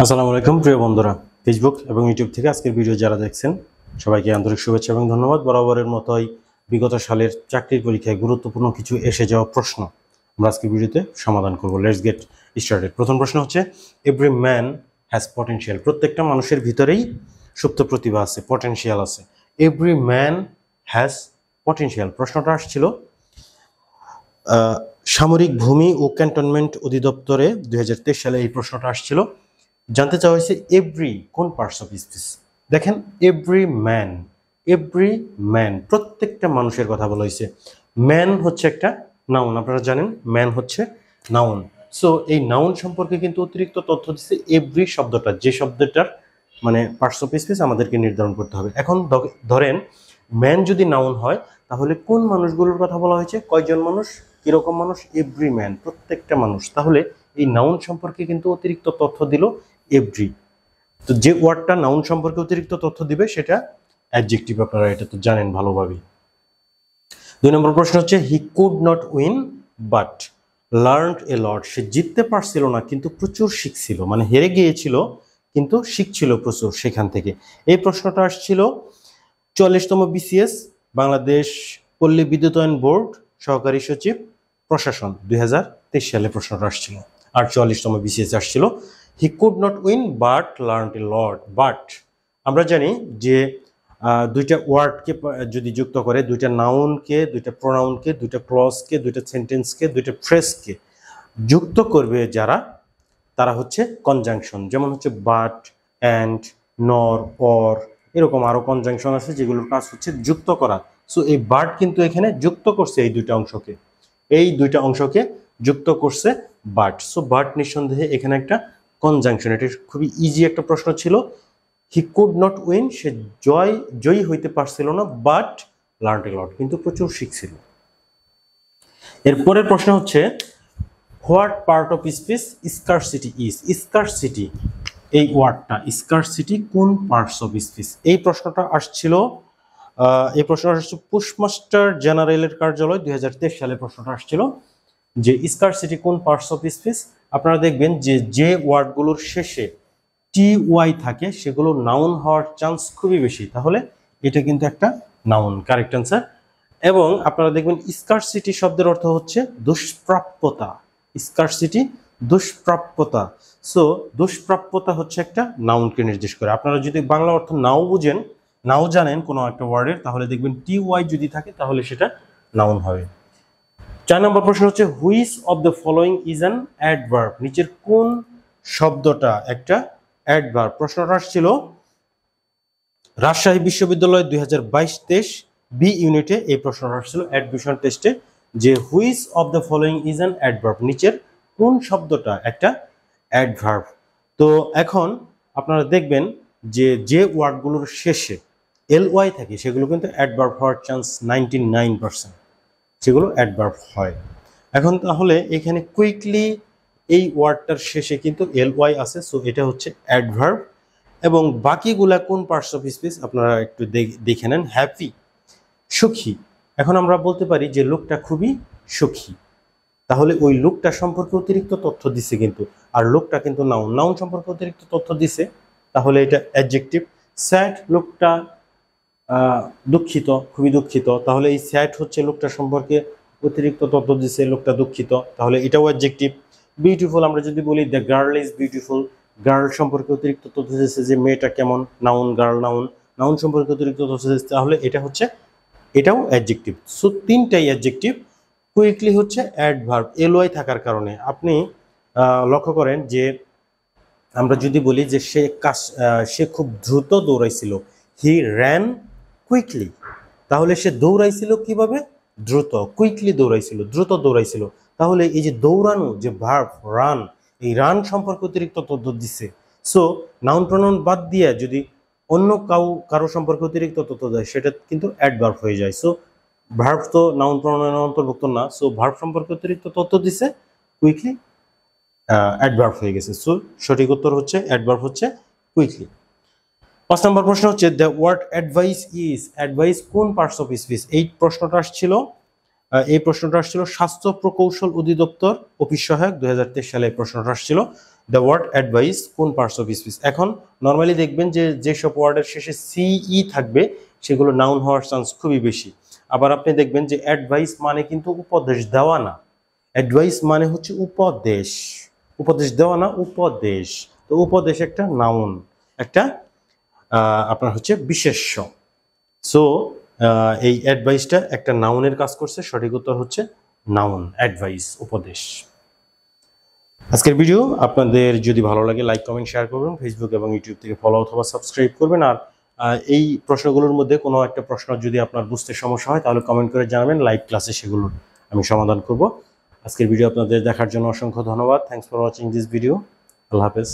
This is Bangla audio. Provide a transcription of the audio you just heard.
আসসালামু আলাইকুম প্রিয় বন্ধুরা, ফেসবুক এবং ইউটিউব থেকে আজকের ভিডিও যারা দেখছেন সবাইকে আন্তরিক শুভেচ্ছা এবং ধন্যবাদ। বরাবরের মতোই বিগত সালের চাকরির পরীক্ষায় গুরুত্বপূর্ণ কিছু এসে যাওয়া প্রশ্ন আমরা আজকের ভিডিওতে সমাধান করব। Let's get started. প্রথম প্রশ্ন হচ্ছে, এভরি ম্যান হ্যাজ পটেনশিয়াল। প্রত্যেকটা মানুষের ভিতরেই সুপ্ত প্রতিভা আছে, পটেনশিয়াল আছে। Every man has potential. প্রশ্নটা আসছিল সামরিক ভূমি ও ক্যান্টনমেন্ট অধিদপ্তরে 2023 সালে এই প্রশ্নটা আসছিল। জানতে চাওয়া হয়েছে এভরি কোন পার্টস অফ স্পিচ। দেখেন, এভরি ম্যান প্রত্যেকটা মানুষের কথা বলা হয়েছে। ম্যান হচ্ছে একটা নাউন, আপনারা জানেন ম্যান হচ্ছে নাউন। সো এই নাউন সম্পর্কে কিন্তু অতিরিক্ত তথ্য দিচ্ছে এভরি শব্দটা, যে শব্দটার মানে পার্টস অফ স্পিচ আমাদেরকে নির্ধারণ করতে হবে। এখন ধরেন ম্যান যদি নাউন হয় তাহলে কোন মানুষগুলোর কথা বলা হয়েছে, কয়জন মানুষ, কিরকম মানুষ, এভরি ম্যান প্রত্যেকটা মানুষ। তাহলে এই নাউন সম্পর্কে কিন্তু অতিরিক্ত তথ্য দিল এভরি। তো যে ওয়ার্ডটা নাউন সম্পর্কে অতিরিক্ত তথ্য দিবে সেটা অ্যাডজেক্টিভ, আপনারা এটা তো জানেন ভালোভাবেই। 2 নম্বর প্রশ্ন হচ্ছে, he could not win but learned a lot. সে জিততে পারছিল না কিন্তু প্রচুর শিখছিল, মানে হেরে গিয়েছিল কিন্তু শিখছিল প্রচুর সেখান থেকে। এই প্রশ্নটা আসছিল 44তম বিসিএস বাংলাদেশ পল্লী বিদ্যুতায়ন বোর্ড সহকারী সচিব প্রশাসন 2023 সালে প্রশ্নটা আসছিল। আর 44তম বিসিএস আসছিল হি could not win but learn a lot. But আমরা জানি যে দুইটা ওয়ার্ডকে যদি যুক্ত করে, দুইটা নাউনকে, দুইটা প্রোনাউনকে, দুইটা ক্লজকে, দুইটা সেন্টেন্সকে, দুইটা ফ্রেজকে যুক্ত করবে যারা, তারা হচ্ছে কনজাংশন। যেমন হচ্ছে বাট, অ্যান্ড, নর, অর, এরকম আরো কনজাংশন আছে যেগুলোর কাজ হচ্ছে যুক্ত করা। সো এই বাট কিন্তু এখানে যুক্ত করছে এই দুইটা অংশকে যুক্ত করছে বাট। সো বাট নিঃসন্দেহে এখানে একটা কনজাংশন। এটা খুবই ইজি একটা প্রশ্ন ছিল। হি কুড নট উইন, সে জয়ী হইতে পারছিল না, বাট লার্ন এ লট, কিন্তু প্রচুর শিখছিল। এরপরের প্রশ্ন হচ্ছে, what part of speech scarcity is. Scarcity এই ওয়ার্ডটা, স্কারসিটি কোন পার্টস অফ স্পিচ। এই প্রশ্নটা আসছিল পোস্টমাস্টার জেনারেলের কার্যালয় 2023 সালে প্রশ্নটা আসছিল যে স্কারসিটি কোন পার্টস অফ স্পিচ। আপনারা দেখবেন যে ওয়ার্ডগুলোর শেষে টি ওয়াই থাকে সেগুলো নাউন হওয়ার চান্স খুবই বেশি, তাহলে এটা কিন্তু একটা নাউন, কারেক্ট অ্যান্সার। এবং আপনারা দেখবেন স্কারসিটি শব্দের অর্থ হচ্ছে দুষ্প্রাপ্যতা। স্কারসিটি দুষ্প্রাপ্যতা। সো দুষ্প্রাপ্যতা হচ্ছে একটা নাউনকে নির্দেশ করে। আপনারা যদি বাংলা অর্থ নাও জানেন কোনো একটা ওয়ার্ডের, তাহলে দেখবেন টি ওয়াই যদি থাকে তাহলে সেটা নাউন হবে। 4 নম্বর প্রশ্ন হচ্ছে, which of the following is an adverb. নিচের কোন শব্দটা একটা অ্যাডভার্ব। প্রশ্নটা আসছিল রাজশাহী বিশ্ববিদ্যালয় 2022-23 বি ইউনিটে এই প্রশ্নটা আসছিল অ্যাডমিশন টেস্টে, যে which of the following is an adverb, নিচের কোন শব্দটা একটা অ্যাডভার্ব। তো এখন আপনারা দেখবেন যে ওয়ার্ডগুলোর শেষে এলওয়াই থাকে সেগুলো কিন্তু অ্যাডভার্ব হওয়ার চান্স 99%, সেগুলো অ্যাডভার্ব হয়। এখন তাহলে এখানে কুইকলি এই ওয়ার্ডটার শেষে কিন্তু এলওয়াই আছে, সো এটা হচ্ছে অ্যাডভার্ব। এবং বাকিগুলা কোন পার্টস অফ স্পিচ আপনারা একটু দেখে নেন। হ্যাপি, সুখী। এখন আমরা বলতে পারি যে লোকটা খুবই সুখী, তাহলে ওই লোকটা সম্পর্কে অতিরিক্ত তথ্য দিছে কিন্তু, আর লোকটা কিন্তু নাউন সম্পর্কে অতিরিক্ত তথ্য দিছে, তাহলে এটা অ্যাডজেক্টিভ। স্যাড, লোকটা দুঃখিত, খুবই দুঃখিত, তাহলে এই স্যাড হচ্ছে লোকটা সম্পর্কে অতিরিক্ত তথ্য দিছে, লোকটা দুঃখিত, তাহলে এটাও অ্যাডজেক্টিভ। বিউটিফুল, আমরা যদি বলি the girl is beautiful, girl সম্পর্কে অতিরিক্ত তথ্য দিচ্ছে যে মেয়েটা কেমন, নাউন, গার্ল নাউন সম্পর্কে অতিরিক্ত তথ্য দিচ্ছে, তাহলে এটাও অ্যাডজেক্টিভ। সো তিনটাই অ্যাডজেক্টিভ। কুইকলি হচ্ছে অ্যাডভার্ব এলওয়াই থাকার কারণে। আপনি লক্ষ্য করেন যে আমরা যদি বলি যে সে খুব দ্রুত দৌড়াইছিল, হি র্যান কুইকলি, তাহলে সে দৌড়াইছিল কিভাবে, দ্রুত, কুইকলি দৌড়াইছিল, দ্রুত দৌড়াইছিল। তাহলে এই যে দৌড়ানো, যে ভার্ব রান, এই রান সম্পর্কে অতিরিক্ত তথ্য দিচ্ছে। সো নাউন প্রনাউন বাদ দিয়ে যদি অন্য কারো সম্পর্কে অতিরিক্ত তথ্য দেয় সেটা কিন্তু অ্যাডভার্ব হয়ে যায়। সো ভার্ব তো নাউন প্রনাউনের অন্তর্ভুক্ত না, সো ভার্ব সম্পর্কে অতিরিক্ত তথ্য দিছে, কুইকলি অ্যাডভার্ব হয়ে গেছে। সো সঠিক উত্তর হচ্ছে অ্যাডভার্ব হচ্ছে কুইকলি। 5 নম্বর প্রশ্ন হচ্ছে, the word advice is. Advice কোন পার্টস অফ স্পিচ। এই প্রশ্নটা আসছিল স্বাস্থ্য প্রকৌশল অধিদপ্তর অফিস সহায়ক 2023 সালে এই প্রশ্নটা আসছিল। দ্য ওয়ার্ড অ্যাডভাইস কোন পার্টস অফ স্পিচ। এখন নর্মালি দেখবেন যে যেসব ওয়ার্ডের শেষে সিই থাকবে সেগুলো নাউন হওয়ার চান্স খুবই বেশি। আবার আপনি দেখবেন যে অ্যাডভাইস মানে কিন্তু উপদেশ দেওয়া না, অ্যাডভাইস মানে হচ্ছে উপদেশ, উপদেশ দেওয়া না, উপদেশ। তো উপদেশ একটা নাউন, একটা আপনার হচ্ছে বিশেষ্য। সো এই অ্যাডভাইসটা একটা নাউনের কাজ করছে, সঠিক উত্তর হচ্ছে নাউন, অ্যাডভাইস, উপদেশ। আজকের ভিডিও আপনাদের যদি ভালো লাগে লাইক কমেন্ট শেয়ার করবেন, ফেসবুক এবং ইউটিউব থেকে ফলো অথবা সাবস্ক্রাইব করবেন। আর এই প্রশ্নগুলোর মধ্যে কোনো একটা প্রশ্ন যদি আপনার বুঝতে সমস্যা হয় তাহলে কমেন্ট করে জানাবেন, লাইভ ক্লাসে সেগুলোর আমি সমাধান করব। আজকের ভিডিও আপনাদের দেখার জন্য অসংখ্য ধন্যবাদ। Thanks for watching this video. আল্লাহ হাফেজ।